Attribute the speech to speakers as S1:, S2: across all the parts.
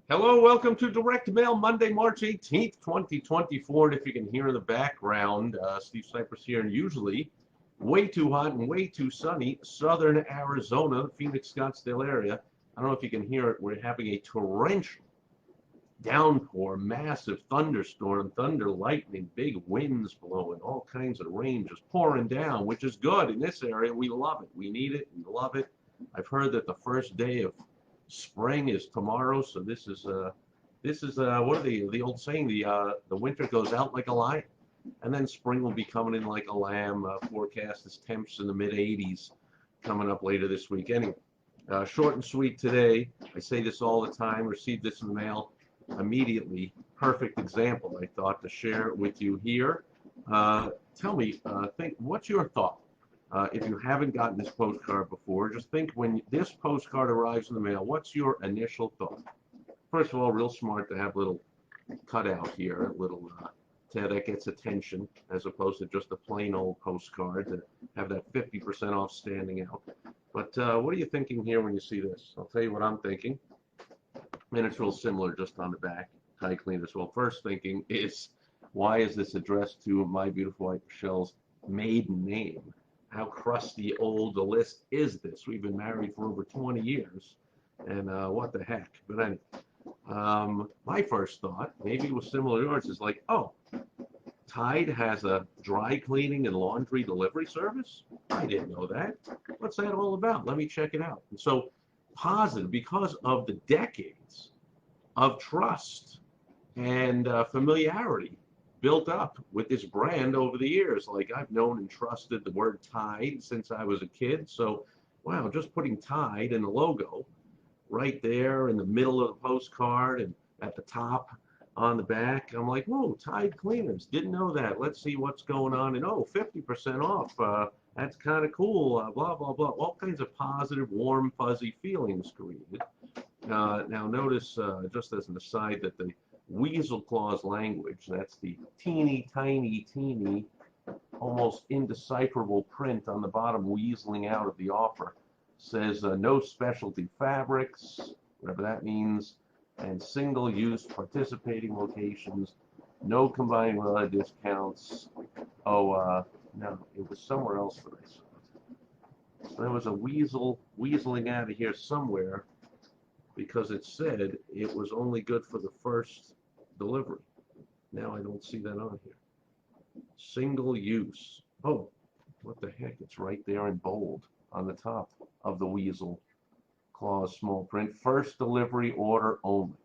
S1: Hello, welcome to Direct Mail Monday, March 18th, 2024. And if you can hear in the background, Steve Sipress here, and usually way too hot and way too sunny, southern Arizona, the Phoenix, Scottsdale area. I don't know if you can hear it. We're having a torrential downpour, massive thunderstorm, thunder, lightning, big winds blowing, all kinds of rain just pouring down, which is good in this area. We love it. We need it. We love it. I've heard that the first day of spring is tomorrow, so this is what are the old saying, the winter goes out like a lion, and then spring will be coming in like a lamb. Forecast is temps in the mid 80s coming up later this week. Anyway, short and sweet today. I say this all the time. Received this in the mail immediately. Perfect example, I thought, to share it with you here. Tell me, what's your thought? If you haven't gotten this postcard before, just think when this postcard arrives in the mail, what's your initial thought? First of all, real smart to have a little cutout here, a little that gets attention, as opposed to just a plain old postcard, to have that 50% off standing out. But what are you thinking here when you see this? I'll tell you what I'm thinking, and it's real similar just on the back. Tide cleaners. Well, first thinking is, why is this addressed to my beautiful wife Michelle's maiden name? How crusty old a list is this? We've been married for over 20 years, and what the heck? But anyway, my first thought, maybe it was similar to yours, is like, oh, Tide has a dry cleaning and laundry delivery service? I didn't know that. What's that all about? Let me check it out. And so, positive, because of the decades of trust and familiarity built up with this brand over the years. Like, I've known and trusted the word Tide since I was a kid. So, wow, just putting Tide in the logo right there in the middle of the postcard and at the top on the back, I'm like, whoa, Tide cleaners. Didn't know that. Let's see what's going on. And oh, 50% off. That's kind of cool. Blah, blah, blah. All kinds of positive, warm, fuzzy feelings created. Now notice, just as an aside, that the weasel clause language, that's the teeny tiny, almost indecipherable print on the bottom weaseling out of the offer, says no specialty fabrics, whatever that means, and single-use participating locations, no combined with other discounts. Oh, no, it was somewhere else that I saw it. So there was a weaseling out of here somewhere, because it said it was only good for the first delivery. Now I don't see that on here. Single use. Oh, what the heck? It's right there in bold on the top of the weasel clause, small print. First delivery order only.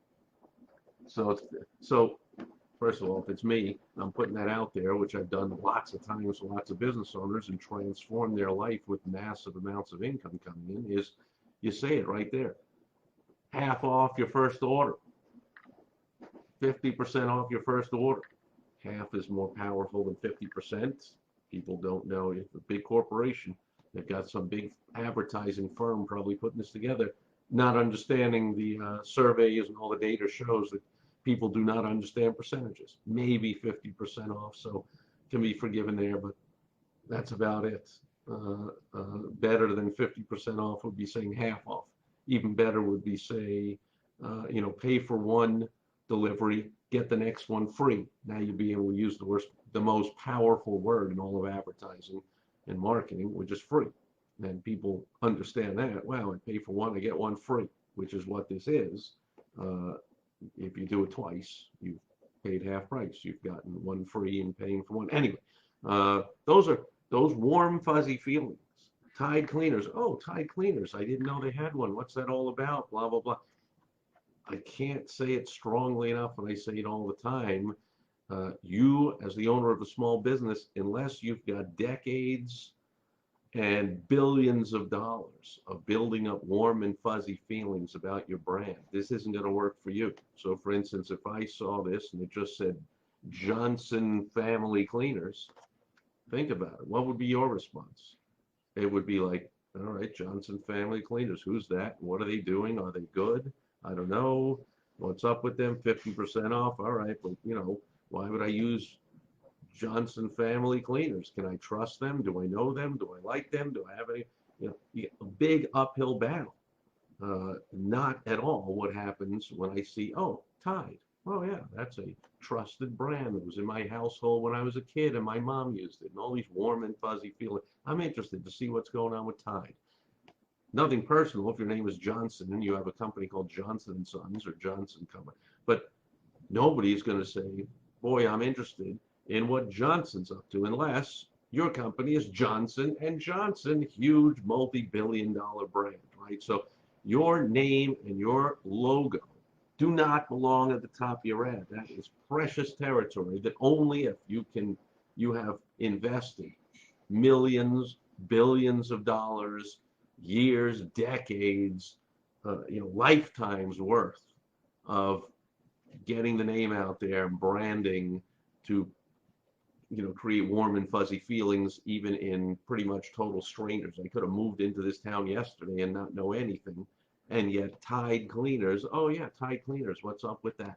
S1: So first of all, if it's me, I'm putting that out there, which I've done lots of times with lots of business owners and transformed their life with massive amounts of income coming in, is you say it right there. Half off your first order. 50% off your first order. Half is more powerful than 50%. People don't know. If a big corporation, they've got some big advertising firm probably putting this together, not understanding the surveys and all the data shows that people do not understand percentages. Maybe 50% off, so can be forgiven there, but that's about it. Better than 50% off would be saying half off. Even better would be, say, pay for one delivery, get the next one free. Now you'd be able to use the most powerful word in all of advertising and marketing, which is free. And people understand that. Wow, I pay for one, I get one free, which is what this is. If you do it twice, you've paid half price. You've gotten one free and paying for one. Anyway, those warm, fuzzy feelings. Tide cleaners. Oh, Tide cleaners. I didn't know they had one. What's that all about? Blah, blah, blah. I can't say it strongly enough, and I say it all the time. You, as the owner of a small business, unless you've got decades and billions of dollars of building up warm and fuzzy feelings about your brand, this isn't going to work for you. So, for instance, if I saw this and it just said Johnson Family Cleaners, think about it. What would be your response? It would be like, all right, Johnson Family Cleaners, who's that? What are they doing? Are they good? I don't know. What's up with them? 50% off? All right, but, why would I use Johnson Family Cleaners? Can I trust them? Do I know them? Do I like them? Do I have any? You get a big uphill battle. Not at all what happens when I see, oh, Tide. Oh, yeah, that's a trusted brand that was in my household when I was a kid and my mom used it, and all these warm and fuzzy feelings. I'm interested to see what's going on with Tide. Nothing personal if your name is Johnson and you have a company called Johnson and Sons or Johnson Company. But nobody's going to say, boy, I'm interested in what Johnson's up to, unless your company is Johnson and Johnson, huge multi-billion dollar brand, right? So your name and your logo do not belong at the top of your ad. That is precious territory that only if you have invested millions, billions of dollars, years, decades, lifetimes worth of getting the name out there, branding to create warm and fuzzy feelings even in pretty much total strangers. I could have moved into this town yesterday and not know anything, and yet Tide Cleaners, oh yeah, Tide Cleaners, what's up with that?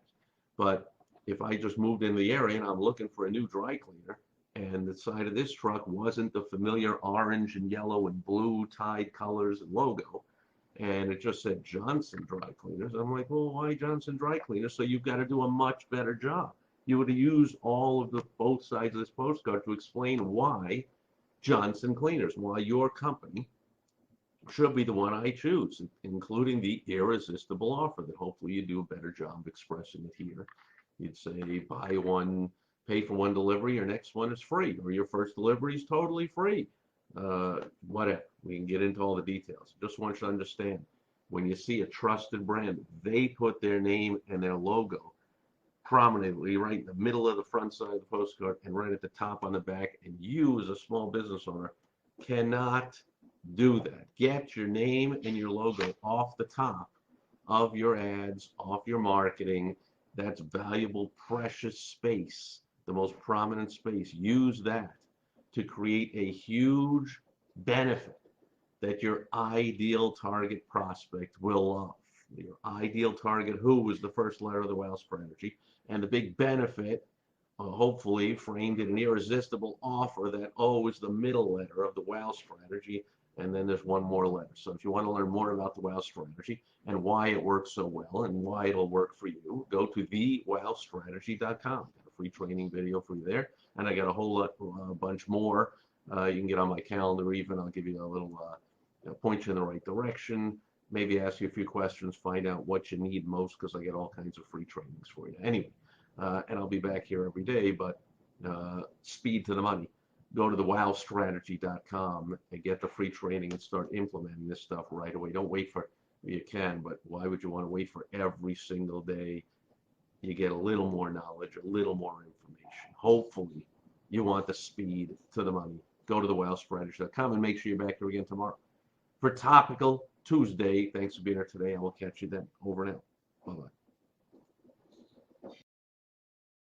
S1: But if I just moved in the area and I'm looking for a new dry cleaner, and the side of this truck wasn't the familiar orange and yellow and blue Tide colors and logo, and it just said Johnson Dry Cleaners. I'm like, well, why Johnson Dry Cleaners? So you've got to do a much better job. You would use all of the both sides of this postcard to explain why Johnson Cleaners, why your company should be the one I choose, including the irresistible offer that hopefully you do a better job of expressing it here. You'd say buy one, pay for one delivery, your next one is free, or your first delivery is totally free. Whatever. We can get into all the details. Just want you to understand, when you see a trusted brand, they put their name and their logo prominently right in the middle of the front side of the postcard and right at the top on the back, and you as a small business owner cannot do that. Get your name and your logo off the top of your ads, off your marketing. That's valuable, precious space, the most prominent space. Use that to create a huge benefit that your ideal target prospect will love. Your ideal target who is the first letter of the WOW strategy, and the big benefit, hopefully framed in an irresistible offer that O is the middle letter of the WOW strategy, and then there's one more letter. So if you want to learn more about the WOW strategy and why it works so well and why it'll work for you, go to thewowstrategy.com. Got a free training video for you there, and I got a whole bunch more. You can get on my calendar even. I'll give you a little point you in the right direction, maybe ask you a few questions, find out what you need most, because I get all kinds of free trainings for you. Anyway, and I'll be back here every day, but speed to the money. Go to thewowstrategy.com and get the free training and start implementing this stuff right away. Don't wait for, you can, but why would you want to wait for every single day? You get a little more knowledge, a little more information. Hopefully, you want the speed to the money. Go to thewowstrategy.com and make sure you're back here again tomorrow for Topical Tuesday. Thanks for being here today. I will catch you then. Over now. Bye-bye.